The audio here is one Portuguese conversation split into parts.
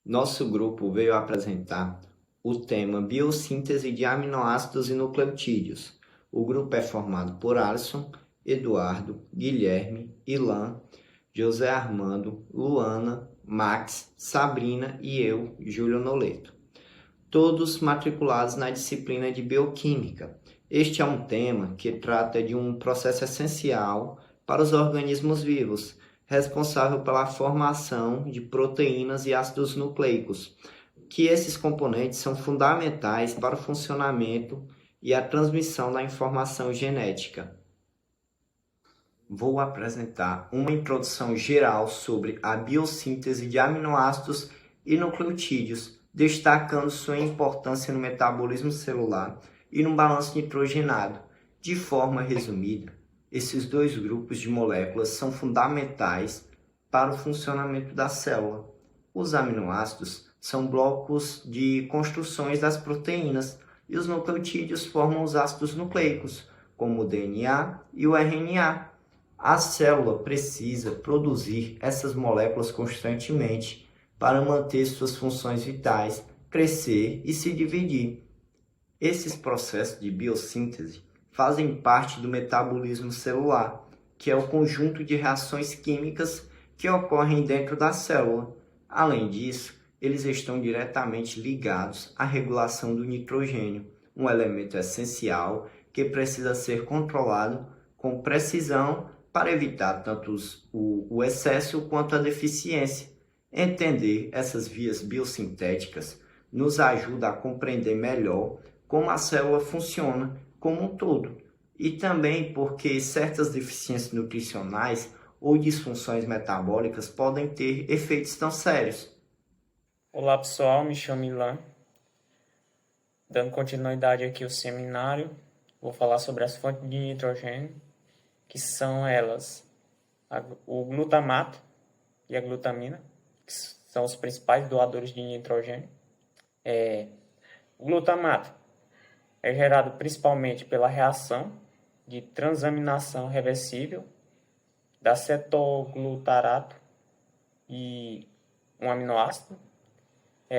Nosso grupo veio apresentar o tema Biossíntese de aminoácidos e nucleotídeos. O grupo é formado por Alisson, Eduardo, Guilherme, Ilan, José Armando, Luana, Max, Sabrina e eu, Júlio Noleto. Todos matriculados na disciplina de Bioquímica. Este é um tema que trata de um processo essencial para os organismos vivos, responsável pela formação de proteínas e ácidos nucleicos, que esses componentes são fundamentais para o funcionamento e a transmissão da informação genética. Vou apresentar uma introdução geral sobre a biossíntese de aminoácidos e nucleotídeos, destacando sua importância no metabolismo celular e no balanço nitrogenado. De forma resumida, esses dois grupos de moléculas são fundamentais para o funcionamento da célula. Os aminoácidos são blocos de construções das proteínas e os nucleotídeos formam os ácidos nucleicos, como o DNA e o RNA. A célula precisa produzir essas moléculas constantemente para manter suas funções vitais, crescer e se dividir. Esses processos de biossíntese fazem parte do metabolismo celular, que é o conjunto de reações químicas que ocorrem dentro da célula. Além disso, eles estão diretamente ligados à regulação do nitrogênio, um elemento essencial que precisa ser controlado com precisão para evitar tanto o excesso quanto a deficiência. Entender essas vias biosintéticas nos ajuda a compreender melhor como a célula funciona como um todo, e também porque certas deficiências nutricionais ou disfunções metabólicas podem ter efeitos tão sérios. Olá pessoal, me chamo Ilan. Dando continuidade aqui ao seminário, vou falar sobre as fontes de nitrogênio, que são elas o glutamato e a glutamina, que são os principais doadores de nitrogênio. O glutamato é gerado principalmente pela reação de transaminação reversível da cetoglutarato e um aminoácido.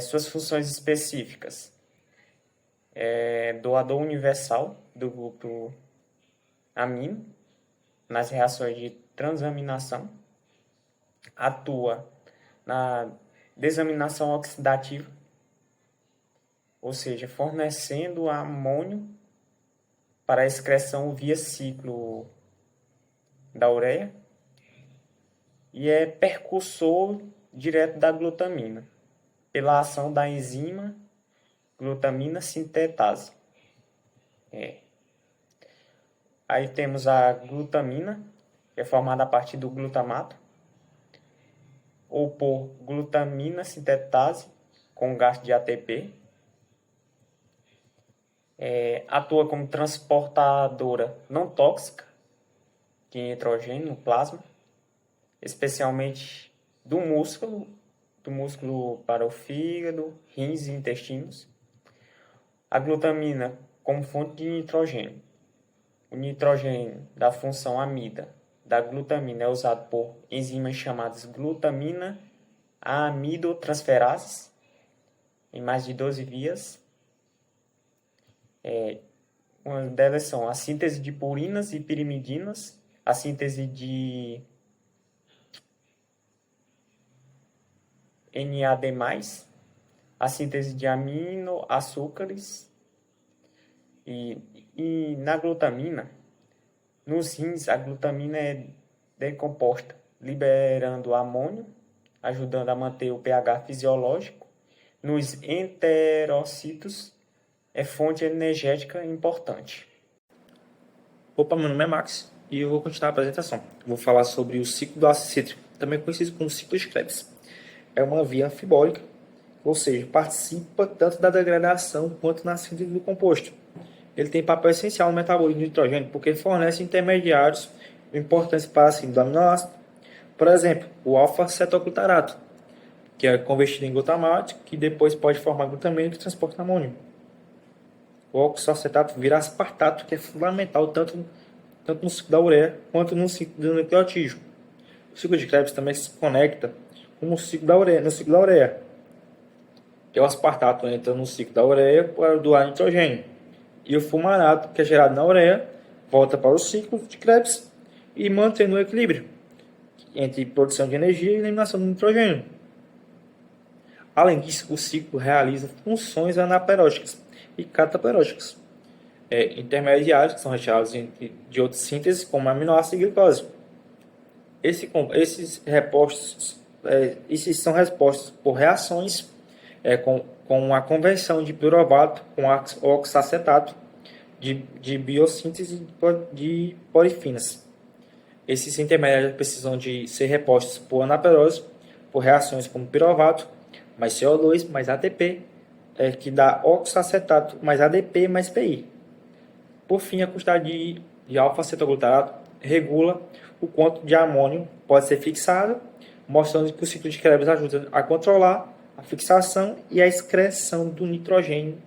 Suas funções específicas: doador universal do grupo amino nas reações de transaminação, atua na desaminação oxidativa, ou seja, fornecendo amônio para a excreção via ciclo da ureia, e é percursor direto da glutamina, pela ação da enzima glutamina sintetase. Aí temos a glutamina, que é formada a partir do glutamato, ou por glutamina sintetase com gasto de ATP. Atua como transportadora não tóxica de nitrogênio no plasma, especialmente do músculo para o fígado, rins e intestinos. A glutamina como fonte de nitrogênio. O nitrogênio da função amida da glutamina é usado por enzimas chamadas glutamina amidotransferases em mais de 12 vias. Uma delas são a síntese de purinas e pirimidinas, a síntese de NAD+, a síntese de aminoácidos e na glutamina, nos rins, a glutamina é decomposta, liberando amônio, ajudando a manter o pH fisiológico. Nos enterocitos, é fonte energética importante. Opa, meu nome é Max e eu vou continuar a apresentação. Vou falar sobre o ciclo do ácido cítrico, também conhecido como ciclo de Krebs. É uma via anfibólica, ou seja, participa tanto da degradação quanto na síntese do composto. Ele tem papel essencial no metabolismo do nitrogênio porque ele fornece intermediários importantes para a síntese do aminoácido. Por exemplo, o alfa-cetoglutarato, que é convertido em glutamato, que depois pode formar glutamina que transporta amônio. O oxalacetato vira aspartato, que é fundamental tanto no ciclo da ureia quanto no ciclo do nucleotídeo. O ciclo de Krebs também se conecta com o ciclo da ureia, no ciclo da ureia. que é o aspartato, entra no ciclo da ureia para doar nitrogênio. E o fumarato, que é gerado na ureia, volta para o ciclo de Krebs e mantém o equilíbrio entre produção de energia e eliminação do nitrogênio. Além disso, o ciclo realiza funções anaperóticas e cataperóticas, intermediários, que são retirados de outra síntese, como aminoácido e glicose. Esses são respostos por reações com a conversão de piruvato com oxacetato de biossíntese de porifinas. Esses intermediários precisam de ser repostos por anaperose, por reações como piruvato, mais CO2, mais ATP, que dá oxacetato, mais ADP, mais PI. Por fim, a quantidade de alfa-cetoglutarato regula o quanto de amônio pode ser fixado, mostrando que o ciclo de Krebs ajuda a controlar a fixação e a excreção do nitrogênio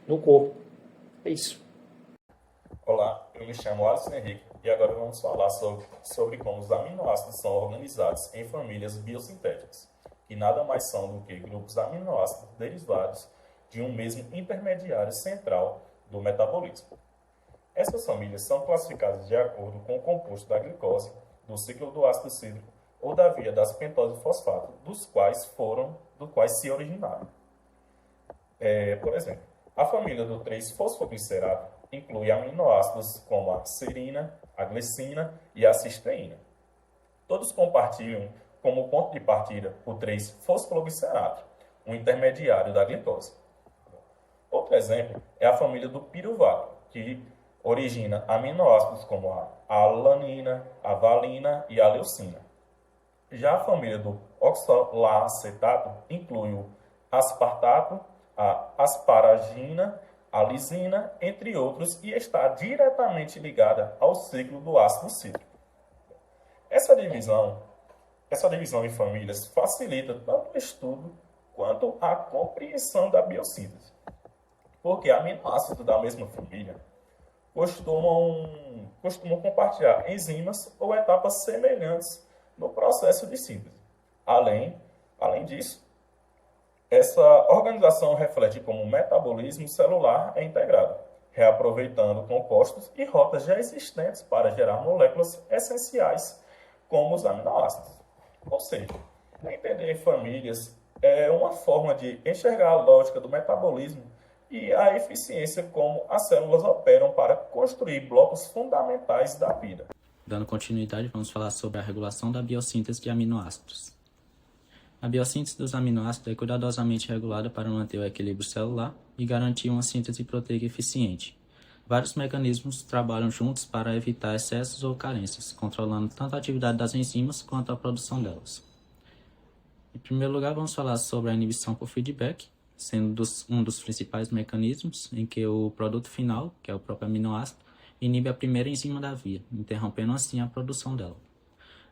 no corpo. É isso. Olá, eu me chamo Alisson Henrique e agora vamos falar sobre como os aminoácidos são organizados em famílias biosintéticas, que nada mais são do que grupos de aminoácidos derivados de um mesmo intermediário central do metabolismo. Essas famílias são classificadas de acordo com o composto da glicose, do ciclo do ácido cítrico ou da via das pentose fosfato, dos quais se originaram. Por exemplo, a família do 3-fosfoglicerato inclui aminoácidos como a serina, a glicina e a cisteína. Todos compartilham como ponto de partida o 3-fosfoglicerato, um intermediário da glicose. Outro exemplo é a família do piruvato, que origina aminoácidos como a alanina, a valina e a leucina. Já a família do oxalacetato inclui o aspartato, a asparagina, a lisina, entre outros, e está diretamente ligada ao ciclo do ácido cítrico. Essa divisão em famílias facilita tanto o estudo quanto a compreensão da biossíntese, porque aminoácidos da mesma família costumam compartilhar enzimas ou etapas semelhantes no processo de síntese. Além disso, essa organização reflete como o metabolismo celular é integrado, reaproveitando compostos e rotas já existentes para gerar moléculas essenciais, como os aminoácidos. Ou seja, entender famílias é uma forma de enxergar a lógica do metabolismo e a eficiência como as células operam para construir blocos fundamentais da vida. Dando continuidade, vamos falar sobre a regulação da biossíntese de aminoácidos. A biossíntese dos aminoácidos é cuidadosamente regulada para manter o equilíbrio celular e garantir uma síntese proteica eficiente. Vários mecanismos trabalham juntos para evitar excessos ou carências, controlando tanto a atividade das enzimas quanto a produção delas. Em primeiro lugar, vamos falar sobre a inibição por feedback, sendo um dos principais mecanismos em que o produto final, que é o próprio aminoácido, inibe a primeira enzima da via, interrompendo assim a produção dela.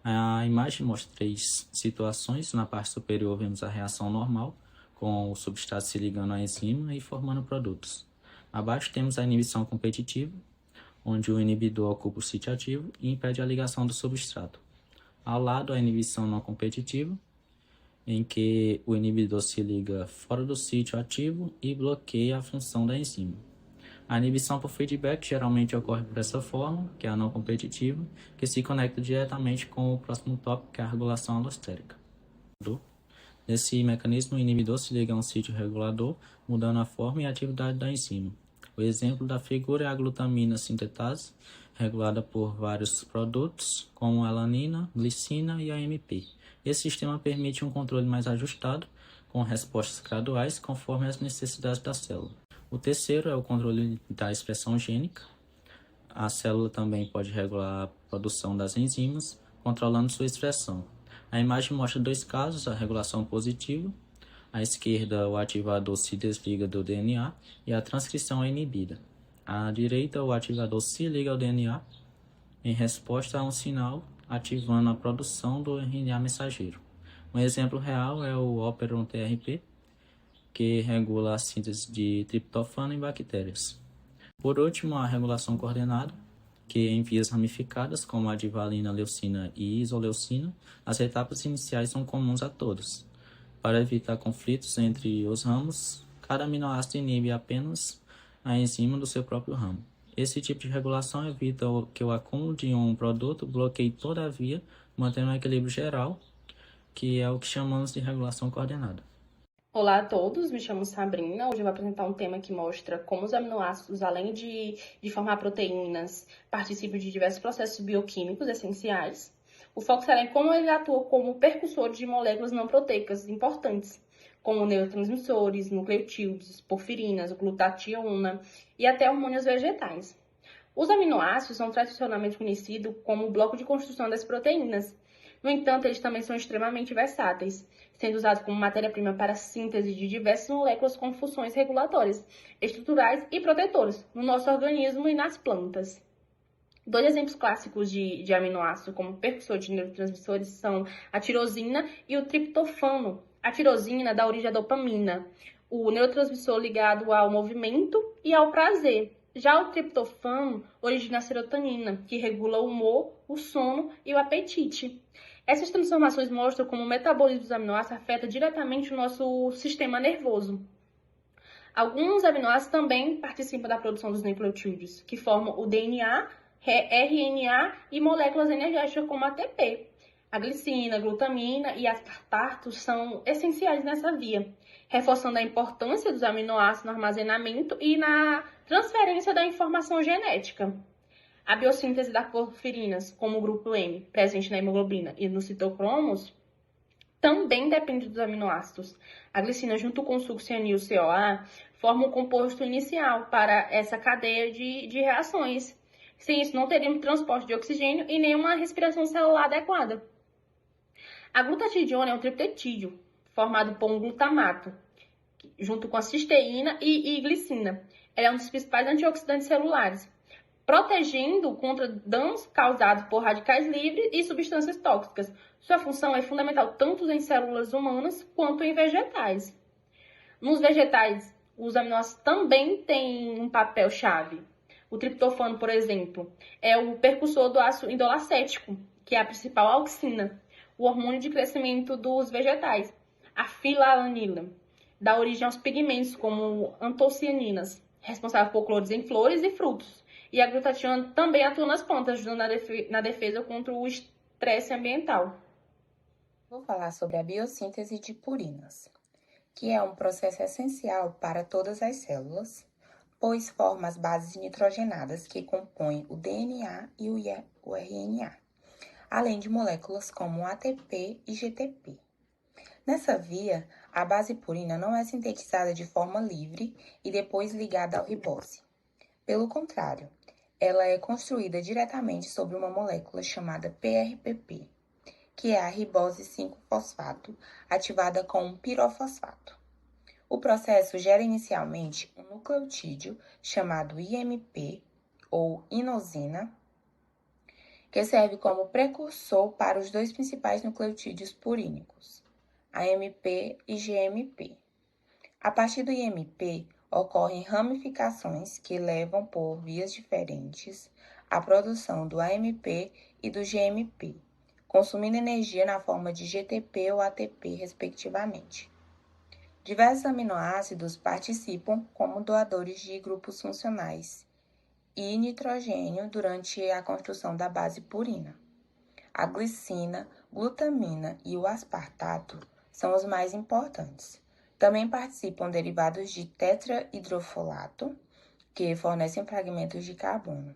A imagem mostra 3 situações. Na parte superior vemos a reação normal, com o substrato se ligando à enzima e formando produtos. Abaixo temos a inibição competitiva, onde o inibidor ocupa o sítio ativo e impede a ligação do substrato. Ao lado, a inibição não competitiva, em que o inibidor se liga fora do sítio ativo e bloqueia a função da enzima. A inibição por feedback geralmente ocorre por essa forma, que é a não competitiva, que se conecta diretamente com o próximo tópico, que é a regulação alostérica. Nesse mecanismo, o inibidor se liga a um sítio regulador, mudando a forma e a atividade da enzima. O exemplo da figura é a glutamina sintetase, regulada por vários produtos, como a alanina, glicina e a AMP. Esse sistema permite um controle mais ajustado, com respostas graduais conforme as necessidades da célula. O terceiro é o controle da expressão gênica. A célula também pode regular a produção das enzimas, controlando sua expressão. A imagem mostra 2 casos, a regulação positiva. À esquerda, o ativador se desliga do DNA e a transcrição é inibida. À direita, o ativador se liga ao DNA em resposta a um sinal, ativando a produção do RNA mensageiro. Um exemplo real é o Operon TRP, que regula a síntese de triptofano em bactérias. Por último, a regulação coordenada, que em vias ramificadas, como a de valina, leucina e isoleucina, as etapas iniciais são comuns a todos. para evitar conflitos entre os ramos, cada aminoácido inibe apenas a enzima do seu próprio ramo. Esse tipo de regulação evita que o acúmulo de um produto bloqueie toda a via, mantendo um equilíbrio geral, que é o que chamamos de regulação coordenada. Olá a todos, me chamo Sabrina. Hoje eu vou apresentar um tema que mostra como os aminoácidos, além de formar proteínas, participam de diversos processos bioquímicos essenciais. O foco será em como ele atua como percussores de moléculas não proteicas importantes, como neurotransmissores, nucleotídeos, porfirinas, glutationa e até hormônios vegetais. Os aminoácidos são tradicionalmente conhecidos como o bloco de construção das proteínas. No entanto, eles também são extremamente versáteis, sendo usados como matéria-prima para a síntese de diversas moléculas com funções regulatórias, estruturais e protetoras no nosso organismo e nas plantas. Dois exemplos clássicos de aminoácido como percussor de neurotransmissores são a tirosina e o triptofano. A tirosina dá origem à dopamina, o neurotransmissor ligado ao movimento e ao prazer. Já o triptofano origina a serotonina, que regula o humor, o sono e o apetite. Essas transformações mostram como o metabolismo dos aminoácidos afeta diretamente o nosso sistema nervoso. Alguns aminoácidos também participam da produção dos nucleotídeos, que formam o DNA, RNA e moléculas energéticas como ATP. A glicina, a glutamina e aspartato são essenciais nessa via, reforçando a importância dos aminoácidos no armazenamento e na transferência da informação genética. A biossíntese das porfirinas, como o grupo M, presente na hemoglobina e nos citocromos, também depende dos aminoácidos. A glicina, junto com o succinil CoA, forma o composto inicial para essa cadeia de reações. Sem isso, não teríamos transporte de oxigênio e nenhuma respiração celular adequada. A glutatidiona é um tripeptídeo formado por um glutamato, junto com a cisteína e glicina. Ela é um dos principais antioxidantes celulares, protegendo contra danos causados por radicais livres e substâncias tóxicas. Sua função é fundamental tanto em células humanas quanto em vegetais. Nos vegetais, os aminoácidos também têm um papel-chave. O triptofano, por exemplo, é o percussor do ácido indolacético, que é a principal auxina, o hormônio de crescimento dos vegetais. A filalanina dá origem aos pigmentos, como antocianinas, responsável por cores em flores e frutos. E a glutationa também atua nas plantas, ajudando na defesa contra o estresse ambiental. Vou falar sobre a biossíntese de purinas, que é um processo essencial para todas as células, pois forma as bases nitrogenadas que compõem o DNA e o RNA, além de moléculas como ATP e GTP. Nessa via, a base purina não é sintetizada de forma livre e depois ligada ao ribose. Pelo contrário, ela é construída diretamente sobre uma molécula chamada PRPP, que é a ribose 5-fosfato, ativada com um pirofosfato. O processo gera inicialmente um nucleotídeo chamado IMP, ou inosina, que serve como precursor para os dois principais nucleotídeos purínicos, AMP e GMP. A partir do IMP, ocorrem ramificações que levam por vias diferentes à produção do AMP e do GMP, consumindo energia na forma de GTP ou ATP, respectivamente. Diversos aminoácidos participam como doadores de grupos funcionais e nitrogênio durante a construção da base purina. A glicina, glutamina e o aspartato são os mais importantes. Também participam derivados de tetrahidrofolato, que fornecem fragmentos de carbono.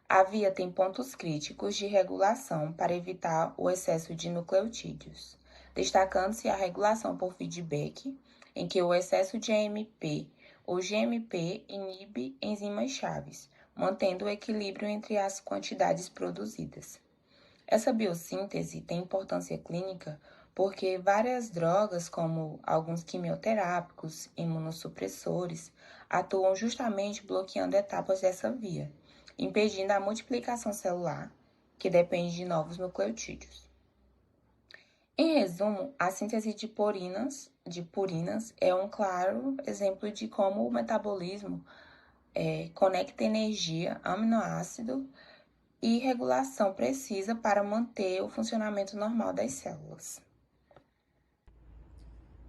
A via tem pontos críticos de regulação para evitar o excesso de nucleotídeos, destacando-se a regulação por feedback, em que o excesso de AMP ou GMP inibe enzimas chaves, mantendo o equilíbrio entre as quantidades produzidas. Essa biossíntese tem importância clínica porque várias drogas, como alguns quimioterápicos, imunossupressores, atuam justamente bloqueando etapas dessa via, impedindo a multiplicação celular, que depende de novos nucleotídeos. Em resumo, a síntese de purinas é um claro exemplo de como o metabolismo conecta energia, aminoácido e regulação precisa para manter o funcionamento normal das células.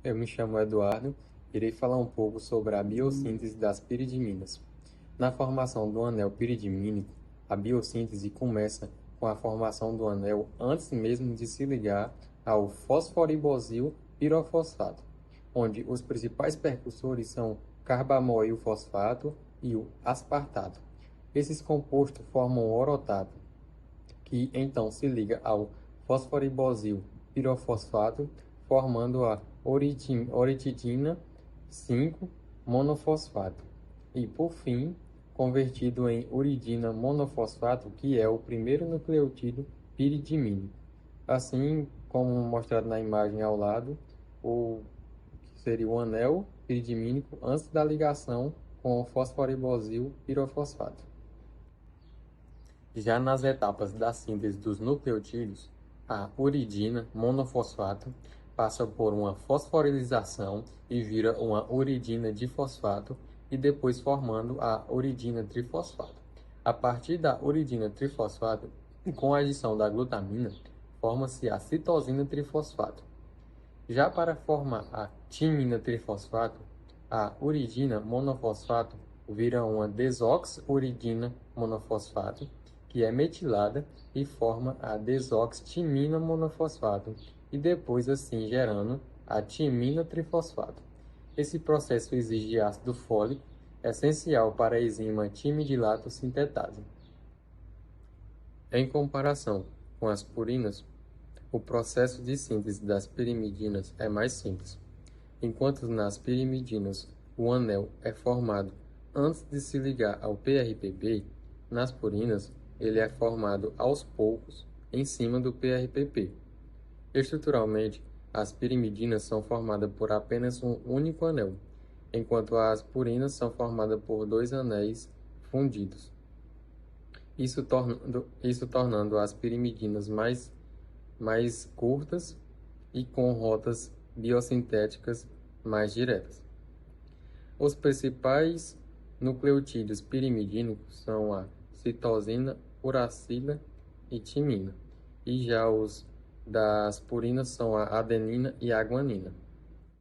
Eu me chamo Eduardo e irei falar um pouco sobre a biossíntese das piridiminas. Na formação do anel piridimínico, a biossíntese começa com a formação do anel antes mesmo de se ligar ao fosforibosil pirofosfato, onde os principais percussores são carbamoil fosfato e o aspartato. Esses compostos formam o orotato, que então se liga ao fosforibosil pirofosfato, formando a oritidina 5 monofosfato e, por fim, convertido em uridina monofosfato, que é o primeiro nucleotídeo piridimínico. Assim como mostrado na imagem ao lado, o que seria o anel piridimínico antes da ligação com o fosforibosil pirofosfato. Já nas etapas da síntese dos nucleotídeos, a uridina monofosfato passa por uma fosforilização e vira uma uridina difosfato e depois formando a uridina trifosfato. A partir da uridina trifosfato, com a adição da glutamina, forma-se a citosina trifosfato. Já para formar a timina trifosfato, a uridina monofosfato vira uma desoxuridina monofosfato, que é metilada e forma a desoxitimina monofosfato, e depois assim gerando a timina trifosfato. Esse processo exige ácido fólico, essencial para a enzima timidilato sintetase. Em comparação com as purinas, o processo de síntese das pirimidinas é mais simples. Enquanto nas pirimidinas o anel é formado antes de se ligar ao PRPP, nas purinas ele é formado aos poucos em cima do PRPP. Estruturalmente, as pirimidinas são formadas por apenas um único anel, enquanto as purinas são formadas por 2 anéis fundidos. Isso tornando as pirimidinas mais curtas e com rotas biosintéticas mais diretas. Os principais nucleotídeos pirimidínicos são a citosina, uracila e timina, e já os das purinas são a adenina e a guanina.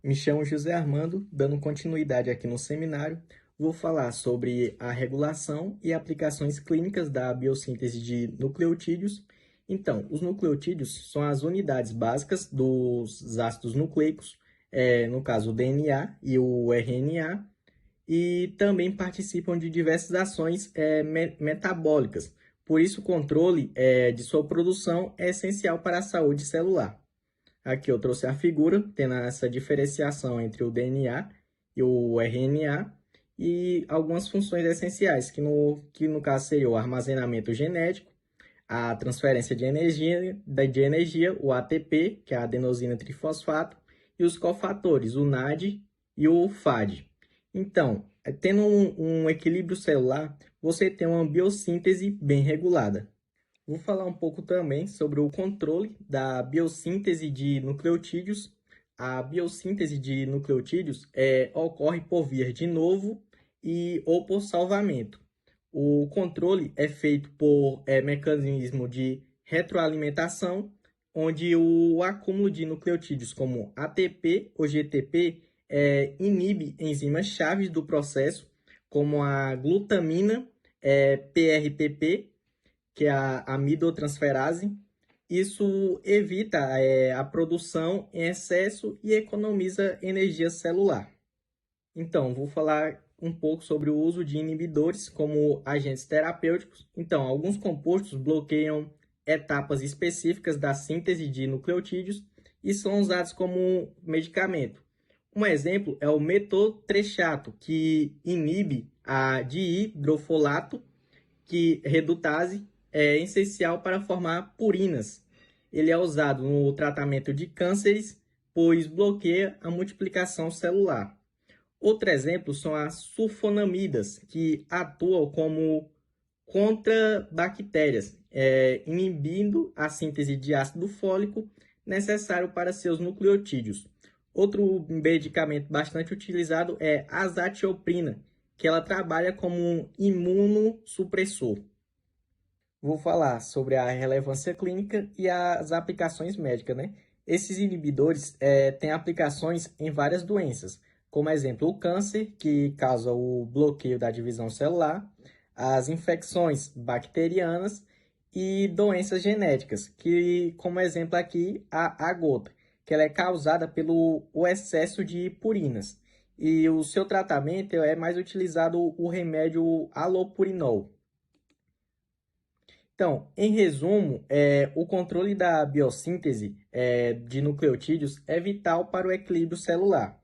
Me chamo José Armando, dando continuidade aqui no seminário, vou falar sobre a regulação e aplicações clínicas da biossíntese de nucleotídeos. Então, os nucleotídeos são as unidades básicas dos ácidos nucleicos, no caso o DNA e o RNA, e também participam de diversas ações metabólicas. Por isso, o controle de sua produção é essencial para a saúde celular. Aqui eu trouxe a figura, tendo essa diferenciação entre o DNA e o RNA e algumas funções essenciais, que no caso seria o armazenamento genético, a transferência de energia, o ATP, que é a adenosina trifosfato, e os cofatores, o NAD e o FAD. Então, tendo um equilíbrio celular, você tem uma biossíntese bem regulada. Vou falar um pouco também sobre o controle da biossíntese de nucleotídeos. A biossíntese de nucleotídeos ocorre por via de novo ou por salvamento. O controle é feito por mecanismo de retroalimentação, onde o acúmulo de nucleotídeos como ATP ou GTP inibe enzimas chaves do processo, como a glutamina PRPP, que é a amidotransferase. Isso evita a produção em excesso e economiza energia celular. Então, vou falar um pouco sobre o uso de inibidores como agentes terapêuticos. Então, alguns compostos bloqueiam etapas específicas da síntese de nucleotídeos e são usados como medicamento. Um exemplo é o metotrexato, que inibe a dihidrofolato, que redutase é essencial para formar purinas. Ele é usado no tratamento de cânceres, pois bloqueia a multiplicação celular. Outro exemplo são as sulfonamidas, que atuam como contrabactérias, inibindo a síntese de ácido fólico necessário para seus nucleotídeos. Outro medicamento bastante utilizado é a azatioprina, que ela trabalha como um imunossupressor. Vou falar sobre a relevância clínica e as aplicações médicas, né? Esses inibidores têm aplicações em várias doenças, como exemplo o câncer, que causa o bloqueio da divisão celular, as infecções bacterianas e doenças genéticas, que, como exemplo aqui, a gota, que ela é causada pelo o excesso de purinas. E o seu tratamento é mais utilizado o remédio alopurinol. Então, em resumo, o controle da biossíntese de nucleotídeos é vital para o equilíbrio celular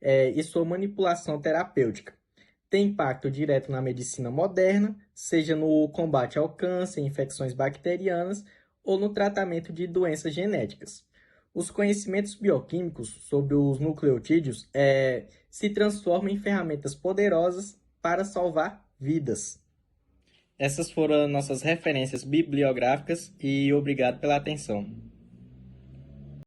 e sua manipulação terapêutica. Tem impacto direto na medicina moderna, seja no combate ao câncer, infecções bacterianas ou no tratamento de doenças genéticas. Os conhecimentos bioquímicos sobre os nucleotídeos se transformam em ferramentas poderosas para salvar vidas. Essas foram nossas referências bibliográficas e obrigado pela atenção.